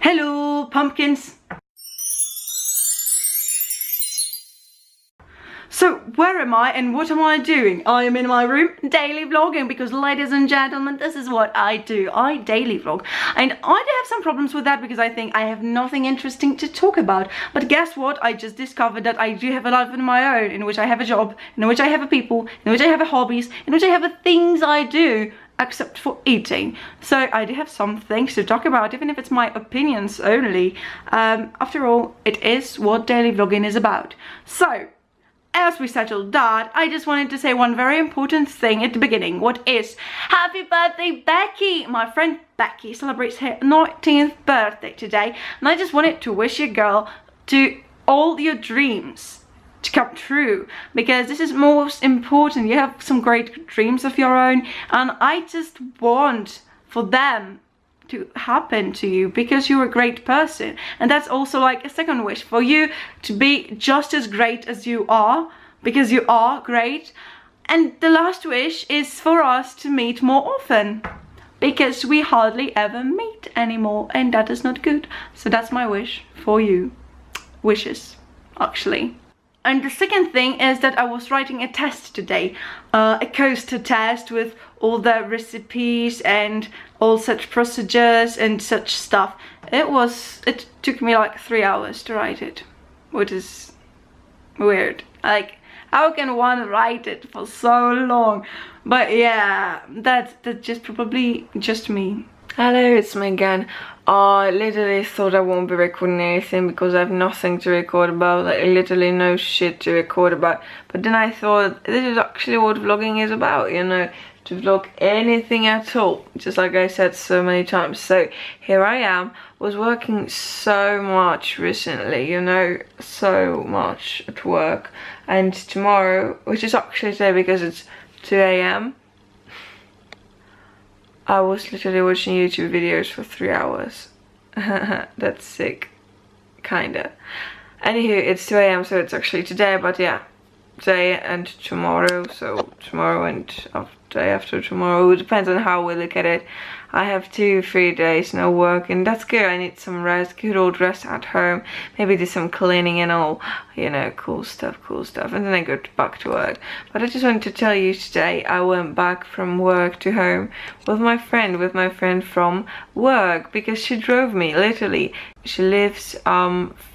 Hello, pumpkins! So, where am I and what am I doing? I am in my room daily vlogging because, ladies and gentlemen, this is what I do. I daily vlog. And I do have some problems with that because I think I have nothing interesting to talk about. But guess what? I just discovered that I do have a life of my own, in which I have a job, in which I have a people, in which I have a hobbies, in which I have a things I do, except for eating. So I do have some things to talk about, even if it's my opinions only. After all, it is what daily vlogging is about. So, as we settled that, I just wanted to say one very important thing at the beginning. What is happy birthday, Becky! My friend Becky celebrates her 19th birthday today, and I just wanted to wish you, girl, to all your dreams to come true, because this is most important. You have some great dreams of your own, and I just want for them to happen to you because you're a great person. And that's also like a second wish, for you to be just as great as you are, because you are great. And the last wish is for us to meet more often, because we hardly ever meet anymore, and that is not good. So that's my wish for you. Wishes, actually. And the second thing is that I was writing a test today, a coaster test with all the recipes and all such procedures and such stuff. It took me like 3 hours to write it, which is weird. Like, how can one write it for so long? But yeah, that's just probably just me. Hello, it's me again. I literally thought I won't be recording anything because I have nothing to record about, like literally no shit to record about. But then I thought this is actually what vlogging is about, you know, to vlog anything at all, just like I said so many times. So here I am, was working so much recently, you know, so much at work. And tomorrow, which is actually today because it's 2 AM, I was literally watching YouTube videos for 3 hours. That's sick. Kinda. Anywho, it's 2 AM, so it's actually today, but yeah. Today and tomorrow, so tomorrow and day after tomorrow. It depends on how we look at it. I have 2-3 days no work, and that's good. I need some rest, good old rest at home. Maybe do some cleaning and all, you know, cool stuff. And then I go back to work. But I just wanted to tell you today, I went back from work to home with my friend from work, because she drove me, literally. She lives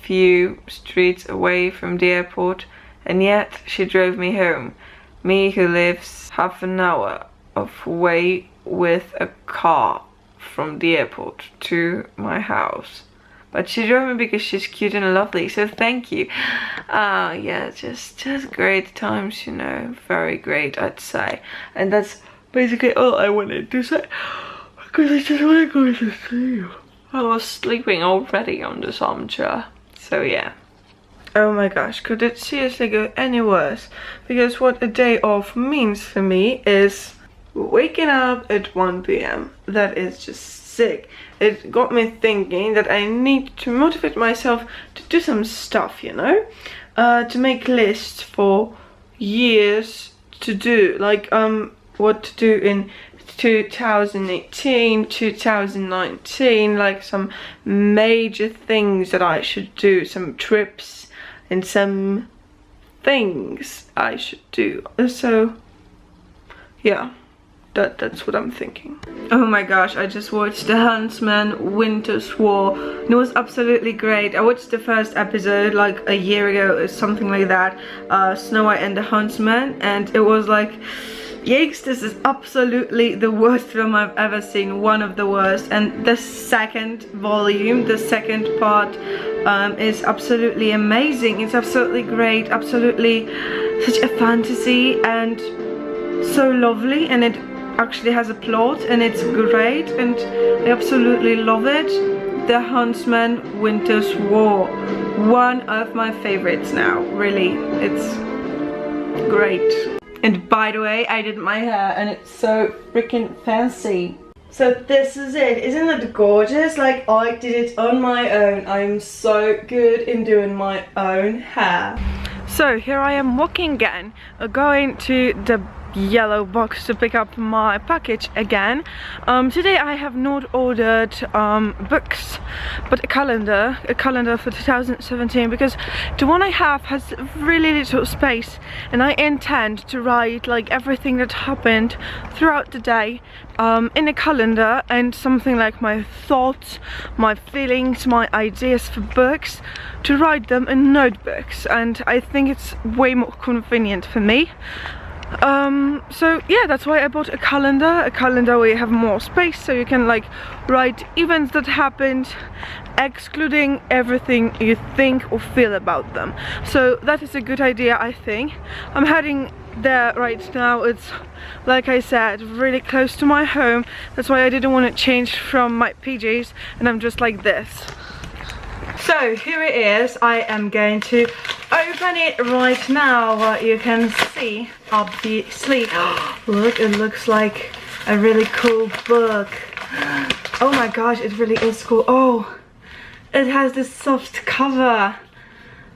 few streets away from the airport, and yet she drove me home. Me, who lives half an hour of way with a car from the airport to my house. But she drove me because she's cute and lovely, so thank you. Yeah, just great times, you know, very great, I'd say. And that's basically all I wanted to say, because I just want to go to sleep. I was sleeping already on this armchair, so yeah. Oh my gosh, could it seriously go any worse? Because what a day off means for me is waking up at 1 PM. That is just sick. It got me thinking that I need to motivate myself to do some stuff, you know? To make lists for years to do. Like, what to do in 2018, 2019, like some major things that I should do, some trips and some things I should do. So yeah, that's what I'm thinking. Oh my gosh, I just watched The Huntsman Winter's War, and it was absolutely great. I watched the first episode like a year ago or something like that, Snow White and the Huntsman, and it was like, yikes, this is absolutely the worst film I've ever seen, one of the worst. And the second volume, the second part, is absolutely amazing. It's absolutely great, absolutely such a fantasy and so lovely, and it actually has a plot and it's great, and I absolutely love it. The Huntsman Winter's War, one of my favorites now, really. It's great. And by the way, I did my hair and it's so freaking fancy. So this is it. Isn't it gorgeous? Like, I did it on my own. I'm so good in doing my own hair. So here I am walking again, going to the yellow box to pick up my package again. Today I have not ordered books, but a calendar for 2017, because the one I have has really little space, and I intend to write like everything that happened throughout the day in a calendar, and something like my thoughts, my feelings, my ideas for books, to write them in notebooks, and I think it's way more convenient for me. So yeah, that's why I bought a calendar where you have more space, so you can like write events that happened, excluding everything you think or feel about them. So that is a good idea, I think. I'm heading there right now. It's, like I said, really close to my home. That's why I didn't want to change from my PJs, and I'm just like this. So here it is. I am going to open it right now. You can see, obviously. Look, it looks like a really cool book. Oh my gosh, it really is cool. Oh, it has this soft cover.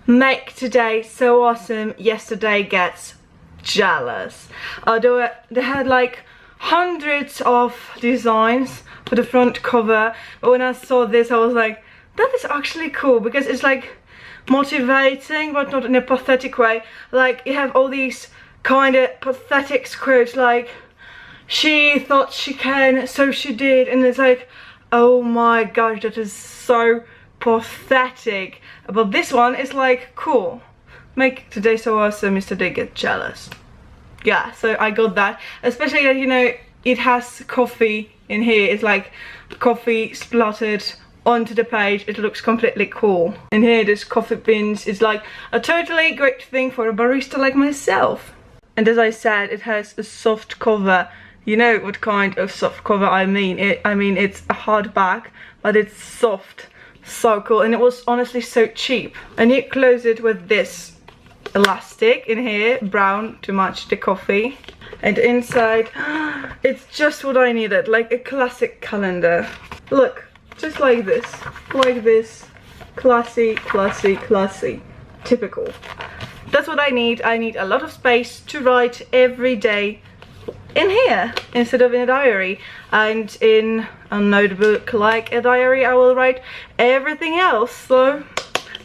Make today so awesome, yesterday gets jealous. They had like hundreds of designs for the front cover, but when I saw this I was like, that is actually cool, because it's like motivating, but not in a pathetic way. Like, you have all these kind of pathetic quotes like, she thought she can, so she did, and it's like, oh my gosh, that is so pathetic. But this one is like, cool, make today so awesome, yesterday get jealous. Yeah, so I got that, especially that, you know, it has coffee in here. It's like coffee splattered onto the page. It looks completely cool. And here this coffee beans is like a totally great thing for a barista like myself. And as I said, it has a soft cover. You know what kind of soft cover I mean. It's a hardback, but it's soft. So cool. And it was honestly so cheap. And you close it with this elastic in here, brown, to match the coffee. And inside, it's just what I needed, like a classic calendar. Look, just like this, classy, classy, classy, typical. That's what I need. I need a lot of space to write every day in here instead of in a diary. And in a notebook like a diary, I will write everything else. So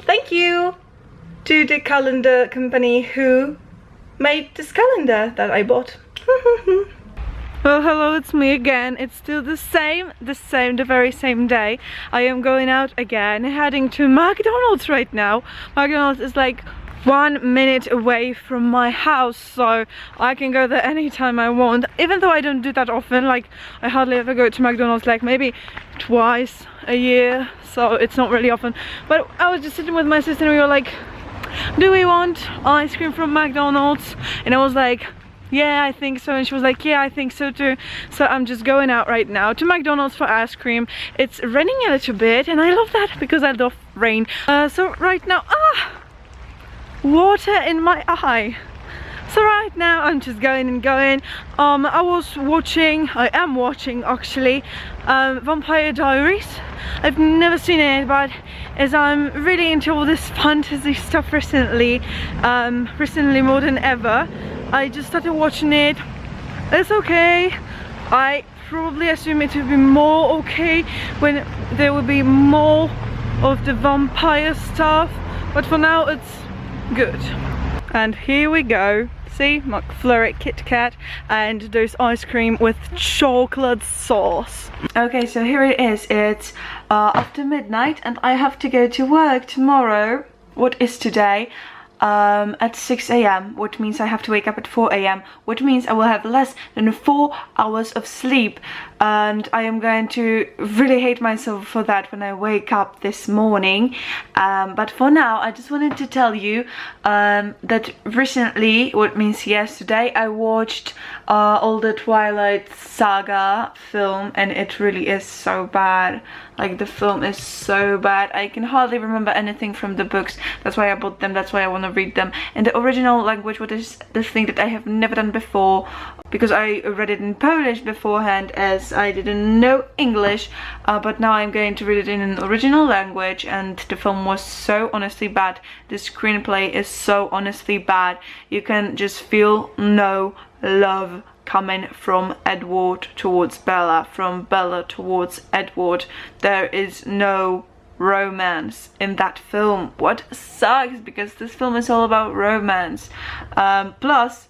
thank you to the calendar company who made this calendar that I bought. Well, hello, it's me again. It's still the very same day. I am going out again, heading to McDonald's right now. McDonald's is like 1 minute away from my house, so I can go there anytime I want, even though I don't do that often. Like, I hardly ever go to McDonald's, like maybe twice a year, so it's not really often. But I was just sitting with my sister and we were like, do we want ice cream from McDonald's? And I was like, yeah, I think so. And she was like, yeah, I think so too. So I'm just going out right now to McDonald's for ice cream. It's raining a little bit, and I love that because I love rain. So right now, water in my eye. So right now I'm just going and going. I am watching actually Vampire Diaries. I've never seen it, but as I'm really into all this fantasy stuff recently more than ever, I just started watching it. It's okay. I probably assume it will be more okay when there will be more of the vampire stuff, but for now it's good. And here we go. See, McFlurry Kit Kat and there's ice cream with chocolate sauce. Okay, so here it is. It's after midnight and I have to go to work tomorrow. What is today? At 6 AM, which means I have to wake up at 4 AM, which means I will have less than 4 hours of sleep, and I am going to really hate myself for that when I wake up this morning. But for now, I just wanted to tell you that recently, what means yesterday, I watched all the Twilight Saga film, and it really is so bad. Like, the film is so bad. I can hardly remember anything from the books. That's why I bought them. That's why I want to read them in the original language, what is the thing that I have never done before, because I read it in Polish beforehand as I didn't know English, but now I'm going to read it in an original language, and the film was so honestly bad. The screenplay is so honestly bad. You can just feel no love coming from Edward towards Bella, from Bella towards Edward. There is no romance in that film. What sucks, because this film is all about romance. Plus,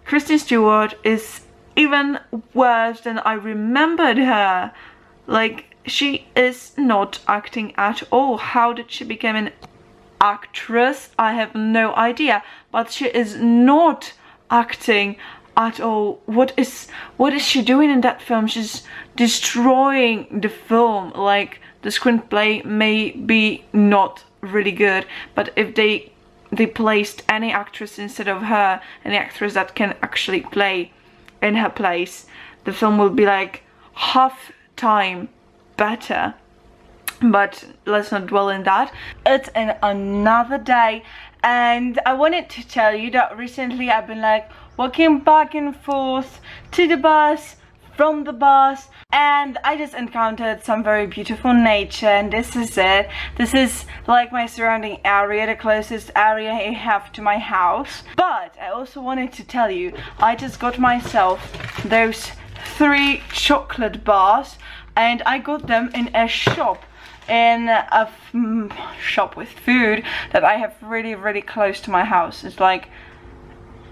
Kristen Stewart is even worse than I remembered her. Like, she is not acting at all. How did she become an actress? I have no idea, but she is not acting at all. What is she doing in that film? She's destroying the film. Like, the screenplay may be not really good, but if they placed any actress instead of her, any actress that can actually play in her place, the film will be like half time better. But let's not dwell in that. It's another day, and I wanted to tell you that recently I've been like walking back and forth to the bus, from the bus, and I just encountered some very beautiful nature, and this is it. This is like my surrounding area, the closest area I have to my house. But I also wanted to tell you, I just got myself those 3 chocolate bars, and I got them in a shop, in a shop with food that I have really close to my house. It's like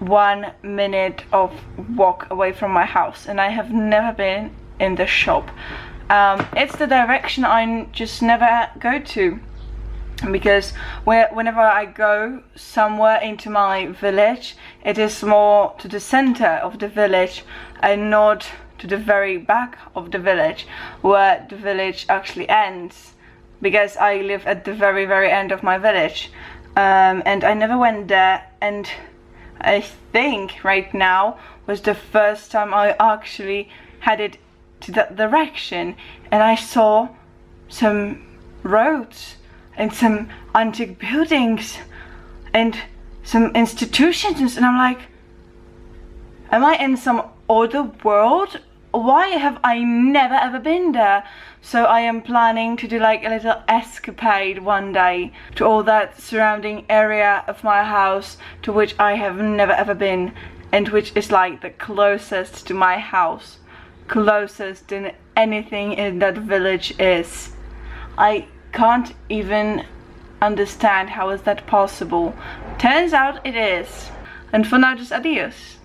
1 minute of walk away from my house, and I have never been in the shop. It's the direction I just never go to, because whenever I go somewhere into my village, it is more to the center of the village and not to the very back of the village, where the village actually ends, because I live at the very end of my village, and I never went there. And I think right now was the first time I actually headed to that direction, and I saw some roads and some antique buildings and some institutions, and I'm like, am I in some other world? Why have I never ever been there? So I am planning to do like a little escapade one day to all that surrounding area of my house, to which I have never ever been, and which is like the closest to my house, closest than anything in that village is. I can't even understand how is that possible. Turns out it is. And for now, just adios.